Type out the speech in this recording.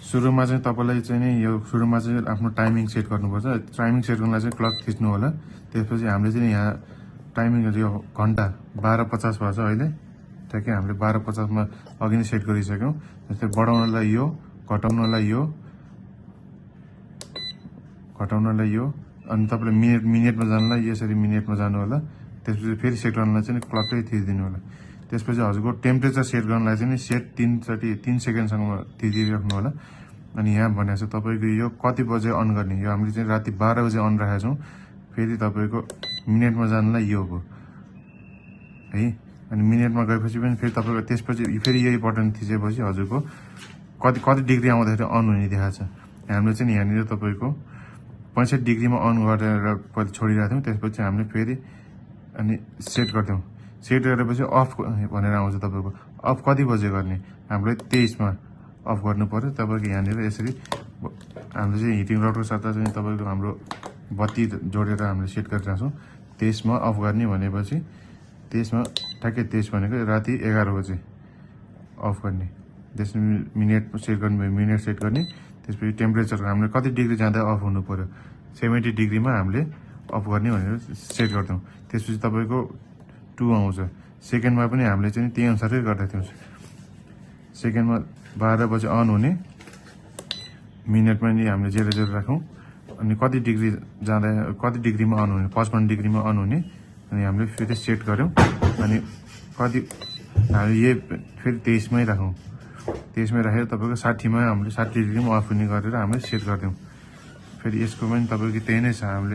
सुरुमा चाहिँ तपाईलाई चाहिँ नि यो सुरुमा चाहिँ आफ्नो टाइमिङ सेट गर्नुपर्छ। टाइमिङ सेट गर्नलाई चाहिँ क्लक थिच्नु होला। त्यसपछि हामीले चाहिँ यहाँ टाइमिङ यो घण्टा 12:50 भएको छ अहिले। ठ्याक्कै हामीले 12:50 मा अघि नै सेट गरिसक्यौं। जस्तै बढाउनलाई यो, घटाउनलाई यो, अनि तपाईले मिनेटमा जानलाई यसरी मिनेटमा जानु होला। त्यसपछि फेरि सेट गर्नलाई चाहिँ क्लकै थिचिदिनु होला। त्यसपछि हजुरको टेम्परेचर सेट गर्नलाई चाहिँ सेट 3 सेकेन्डसम्म थिचिराख्नु होला। अनि यहाँ भनेको छ तपाईको यो कति बजे अन गर्ने, यो हामीले चाहिँ राति 12 बजे अन राखेका छौं। फेरि तपाईको मिनेटमा जानलाई यो हो है। अनि मिनेटमा गएपछि पनि फेरि तपाईको त्यसपछि फेरि यही बटन थिचेपछि हजुरको कति डिग्री आउँदाखेरि अन हुने देखाएको छ। हामीले चाहिँ यहाँनिर तपाईको 65 डिग्रीमा अन गरेर पहिले छोडिराख्यौं। त्यसपछि हामीले फेरि अनि सेट गर्छौं। सेट गरेपछि अफ भनेर आउँछ तपाईको। अफ कति बजे गर्ने, हामीले 23 मा अफ गर्नु पर्यो। तपाईको यहाँनिर यसरी हामीले चाहिँ हिटिङ रडको साथ चाहिँ तपाईको हाम्रो बत्ती जोडेर हामीले सेट गरिराछौं। 23 मा अफ गर्ने भनेपछि 23 मा ठ्याक्कै 23 भनेको राति 11 बजे अफ गर्ने। त्यसमा मिनेट सेट गर्ने, मिनेट सेट गर्ने। त्यसपछि टेम्परेचर हामीले कति डिग्री जाँदा अफ हुनु पर्यो, 70 डिग्रीमा हामीले अफ गर्ने भनेर सेट गर्छौं। त्यसपछि तपाईको 2 आउँछ। सेकेन्डमा पनि हामीले चाहिँ त्यही अनुसारै गर्दै थियौं। सेकेन्डमा 12 बजे अन हुने, मिनेटमा नि हामीले 00 राखौं। अनि कति डिग्री जाँदा कति डिग्रीमा अन हुने, 55 डिग्रीमा अन हुने। अनि हामीले फेरि सेट गर्यौं। अनि कति हामीले यही फेरि 23 मै राखौं। 23 मै राखेर तपाईको 60 मा हामीले 60 डिग्रीमा अफ हुने गरेर हामीले सेट गर्दियौं। फेरि यसको पनि तपाईको त्यही नै छ। हामीले